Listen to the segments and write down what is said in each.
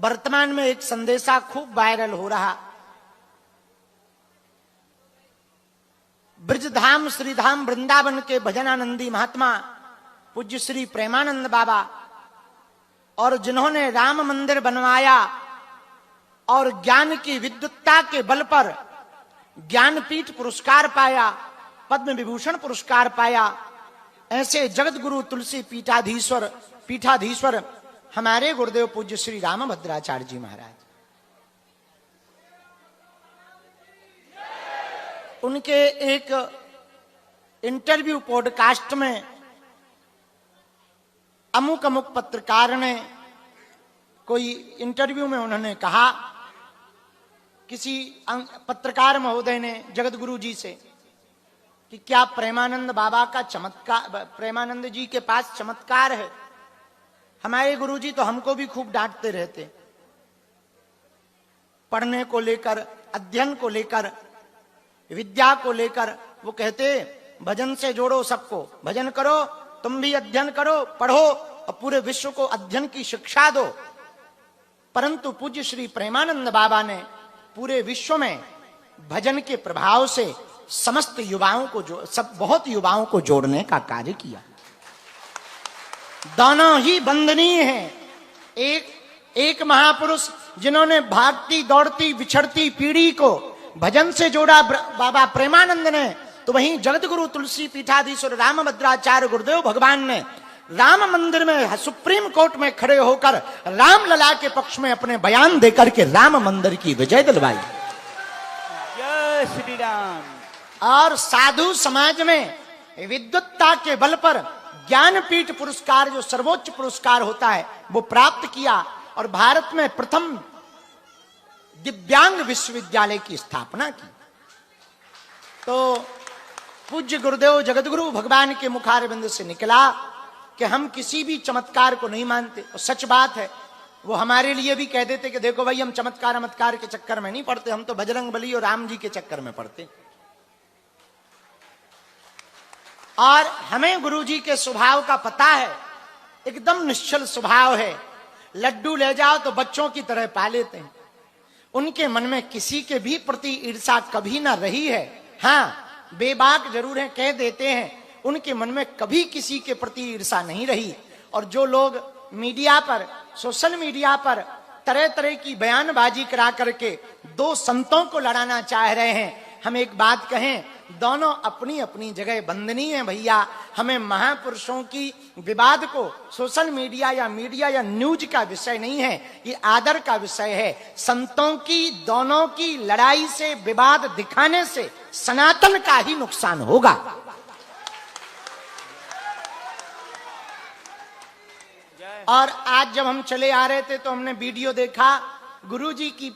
वर्तमान में एक संदेशा खूब वायरल हो रहा। ब्रजधाम श्रीधाम वृंदावन के भजनानंदी महात्मा पूज्य श्री प्रेमानंद बाबा, और जिन्होंने राम मंदिर बनवाया और ज्ञान की विद्वत्ता के बल पर ज्ञानपीठ पुरस्कार पाया, पद्म विभूषण पुरस्कार पाया, ऐसे जगत गुरु तुलसी पीठाधीश्वर हमारे गुरुदेव पूज्य श्री रामभद्राचार्य जी महाराज, उनके एक इंटरव्यू पॉडकास्ट में अमुक अमुक पत्रकार ने कोई इंटरव्यू में उन्होंने कहा, किसी पत्रकार महोदय ने जगत गुरु जी से कि क्या प्रेमानंद बाबा का चमत्कार, प्रेमानंद जी के पास चमत्कार है? हमारे गुरु जी तो हमको भी खूब डांटते रहते, पढ़ने को लेकर, अध्ययन को लेकर, विद्या को लेकर। वो कहते भजन से जोड़ो सबको, भजन करो, तुम भी अध्ययन करो, पढ़ो और पूरे विश्व को अध्ययन की शिक्षा दो। परंतु पूज्य श्री प्रेमानंद बाबा ने पूरे विश्व में भजन के प्रभाव से समस्त युवाओं को बहुत युवाओं को जोड़ने का कार्य किया। दोनों ही वंदनीय हैं। एक महापुरुष जिन्होंने भागती दौड़ती विछड़ती पीढ़ी को भजन से जोड़ा बाबा प्रेमानंद ने, तो वहीं जगत गुरु तुलसी पीठाधीश्वर रामभद्राचार्य गुरुदेव भगवान ने राम मंदिर में सुप्रीम कोर्ट में खड़े होकर राम लला के पक्ष में अपने बयान देकर के राम मंदिर की विजय दिलवाई। जय श्री राम। और साधु समाज में विद्वत्ता के बल पर ज्ञानपीठ पुरस्कार, जो सर्वोच्च पुरस्कार होता है, वो प्राप्त किया और भारत में प्रथम दिव्यांग विश्वविद्यालय की स्थापना की। तो पूज्य गुरुदेव जगतगुरु भगवान के मुखारविंद से निकला कि हम किसी भी चमत्कार को नहीं मानते, और सच बात है। वो हमारे लिए भी कह देते कि देखो भाई, हम चमत्कार के चक्कर में नहीं पड़ते, हम तो बजरंग बली और राम जी के चक्कर में पड़ते। और हमें गुरु जी के स्वभाव का पता है, एकदम निश्चल स्वभाव है। लड्डू ले जाओ तो बच्चों की तरह पा लेते हैं। उनके मन में किसी के भी प्रति ईर्षा कभी ना रही है। हाँ, बेबाक जरूर है, कह देते हैं, उनके मन में कभी किसी के प्रति ईर्षा नहीं रही। और जो लोग मीडिया पर, सोशल मीडिया पर तरह तरह की बयानबाजी करा करके दो संतों को लड़ाना चाह रहे हैं, हम एक बात कहें, दोनों अपनी अपनी जगह वंदनीय हैं भैया। हमें महापुरुषों की विवाद को सोशल मीडिया या न्यूज का विषय नहीं है, ये आदर का विषय है। संतों की दोनों की लड़ाई से, विवाद दिखाने से सनातन का ही नुकसान होगा। और आज जब हम चले आ रहे थे तो हमने वीडियो देखा, गुरुजी की,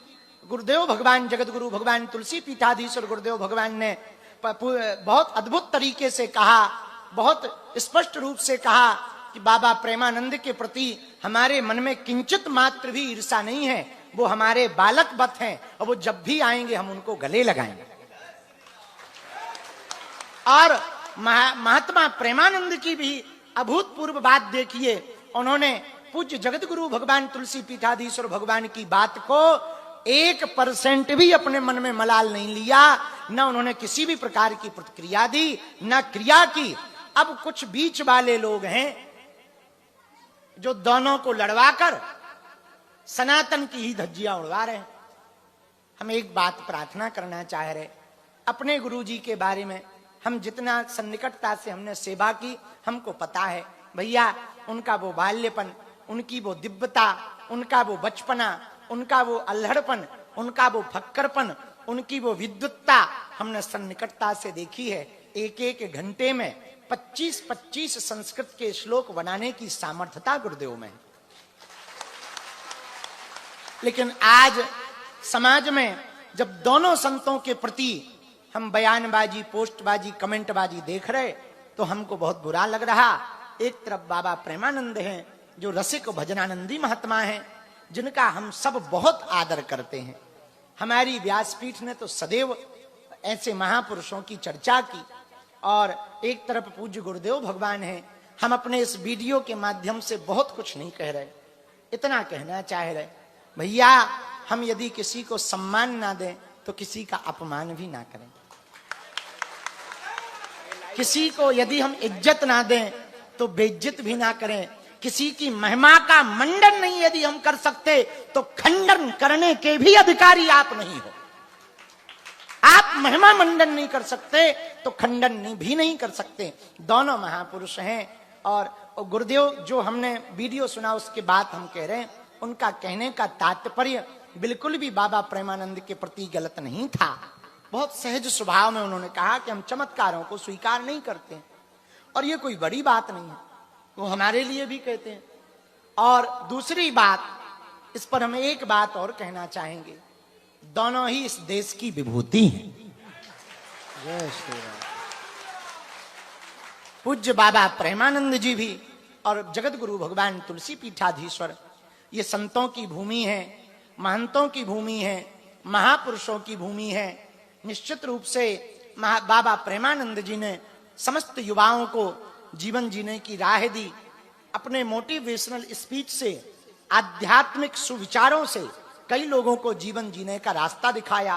गुरुदेव भगवान, जगत गुरु भगवान तुलसी पीठाधीश्वर गुरुदेव भगवान ने बहुत अद्भुत तरीके से कहा, बहुत स्पष्ट रूप से कहा कि बाबा प्रेमानंद के प्रति हमारे मन में किंचित मात्र भी ईर्षा नहीं है। वो हमारे बालक वत हैं और वो जब भी आएंगे हम उनको गले लगाएंगे। और महात्मा प्रेमानंद की भी अभूतपूर्व बात देखिए, उन्होंने पूज्य जगत गुरु भगवान तुलसी पीठाधीश्वर भगवान की बात को 1% भी अपने मन में मलाल नहीं लिया, न उन्होंने किसी भी प्रकार की प्रतिक्रिया दी, न क्रिया की। अब कुछ बीच वाले लोग हैं जो दोनों को लड़वाकर सनातन की ही धज्जियां उड़वा रहे हैं। हम एक बात प्रार्थना करना चाह रहे, अपने गुरुजी के बारे में हम जितना सन्निकटता से हमने सेवा की, हमको पता है भैया, उनका वो बाल्यपन, उनकी वो दिव्यता, उनका वो बचपना, उनका वो अल्हड़पन, उनका वो फक्करपन, उनकी वो विद्वत्ता हमने सन्निकटता से देखी है। एक एक घंटे में 25-25 संस्कृत के श्लोक बनाने की सामर्थ्यता गुरुदेव में है। लेकिन आज समाज में जब दोनों संतों के प्रति हम बयानबाजी, पोस्टबाजी, कमेंटबाजी देख रहे, तो हमको बहुत बुरा लग रहा। एक तरफ बाबा प्रेमानंद हैं, जो रसिक भजनानंदी महात्मा हैं, जिनका हम सब बहुत आदर करते हैं। हमारी व्यासपीठ ने तो सदैव ऐसे महापुरुषों की चर्चा की। और एक तरफ पूज्य गुरुदेव भगवान हैं। हम अपने इस वीडियो के माध्यम से बहुत कुछ नहीं कह रहे, इतना कहना चाह रहे, भैया हम यदि किसी को सम्मान ना दें तो किसी का अपमान भी ना करें। किसी को यदि हम इज्जत ना दें तो बेइज्जत भी ना करें। किसी की महिमा का मंडन नहीं यदि हम कर सकते तो खंडन करने के भी अधिकारी आप नहीं हो। आप महिमा मंडन नहीं कर सकते तो खंडन भी नहीं कर सकते। दोनों महापुरुष हैं। और गुरुदेव जो हमने वीडियो सुना उसके बाद हम कह रहे हैं, उनका कहने का तात्पर्य बिल्कुल भी बाबा प्रेमानंद के प्रति गलत नहीं था। बहुत सहज स्वभाव में उन्होंने कहा कि हम चमत्कारों को स्वीकार नहीं करते और ये कोई बड़ी बात नहीं है, वो हमारे लिए भी कहते हैं। और दूसरी बात, इस पर हम एक बात और कहना चाहेंगे, दोनों ही इस देश की विभूति हैं। जय श्री राम। पूज्य बाबा प्रेमानंद जी भी और जगत गुरु भगवान तुलसी पीठाधीश्वर, ये संतों की भूमि है, महंतों की भूमि है, महापुरुषों की भूमि है। निश्चित रूप से बाबा प्रेमानंद जी ने समस्त युवाओं को जीवन जीने की राह दी। अपने मोटिवेशनल स्पीच से, आध्यात्मिक सुविचारों से कई लोगों को जीवन जीने का रास्ता दिखाया।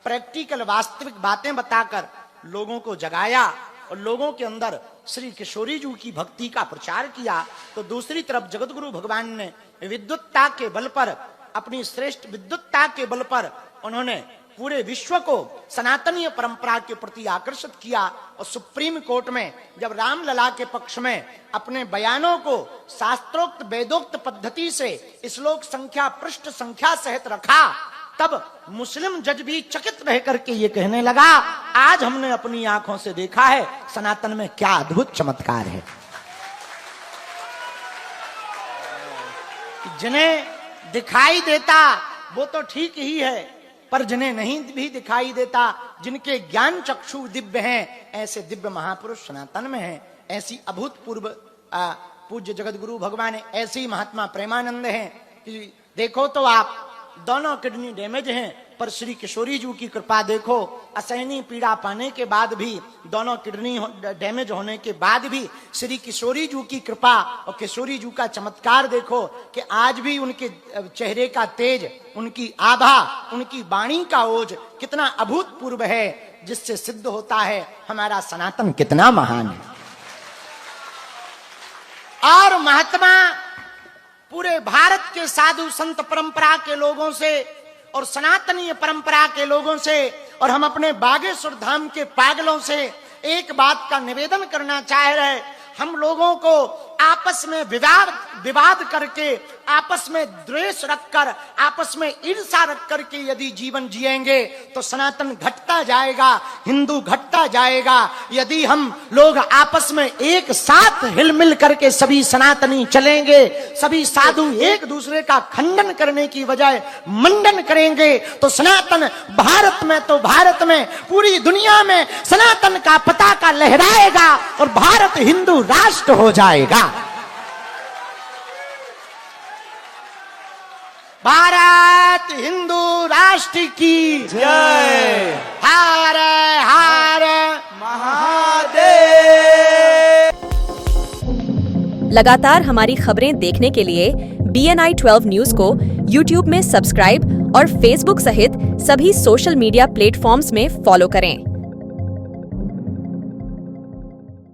प्रैक्टिकल वास्तविक बातें बताकर लोगों को जगाया और लोगों के अंदर श्री किशोरी जी की भक्ति का प्रचार किया। तो दूसरी तरफ जगत गुरु भगवान ने विद्वत्ता के बल पर, अपनी श्रेष्ठ विद्वत्ता के बल पर उन्होंने पूरे विश्व को सनातनीय परंपरा के प्रति आकर्षित किया। और सुप्रीम कोर्ट में जब रामलला के पक्ष में अपने बयानों को शास्त्रोक्त वेदोक्त पद्धति से श्लोक संख्या पृष्ठ संख्या सहित रखा, तब मुस्लिम जज भी चकित रह करके ये कहने लगा, आज हमने अपनी आंखों से देखा है सनातन में क्या अद्भुत चमत्कार है। जिन्हें दिखाई देता वो तो ठीक ही है, पर जिन्हें नहीं भी दिखाई देता, जिनके ज्ञान चक्षु दिव्य हैं, ऐसे दिव्य महापुरुष सनातन में हैं। ऐसी अभूतपूर्व पूज्य जगत गुरु भगवान, ऐसे ही महात्मा प्रेमानंद हैं कि देखो तो आप दोनों किडनी डैमेज हैं, पर श्री किशोरी जी की कृपा देखो, असहनीय पीड़ा पाने के बाद भी, दोनों किडनी डैमेज होने के बाद भी श्री किशोरी जी की कृपा और किशोरी जी का चमत्कार देखो कि आज भी उनके चेहरे का तेज, उनकी आभा, उनकी वाणी का ओज कितना अभूतपूर्व है, जिससे सिद्ध होता है हमारा सनातन कितना महान है। और महात्मा पूरे भारत के साधु संत परंपरा के लोगों से और सनातनीय परंपरा के लोगों से और हम अपने बागेश्वर धाम के पागलों से एक बात का निवेदन करना चाह रहे, हम लोगों को आपस में विवाद करके, आपस में द्वेष रखकर, आपस में ईर्ष्या रख करके यदि जीवन जिएंगे तो सनातन घटता जाएगा, हिंदू घटता जाएगा। यदि हम लोग आपस में एक साथ हिलमिल करके सभी सनातनी चलेंगे, सभी साधु एक दूसरे का खंडन करने की बजाय मंडन करेंगे, तो सनातन भारत में तो भारत में पूरी दुनिया में सनातन का पताका लहराएगा और भारत हिंदू राष्ट्र हो जाएगा। भारत हिंदू राष्ट्र की जय। हर हर महादेव। लगातार हमारी खबरें देखने के लिए BNI 12 न्यूज को YouTube में सब्सक्राइब और Facebook सहित सभी सोशल मीडिया प्लेटफॉर्म्स में फॉलो करें।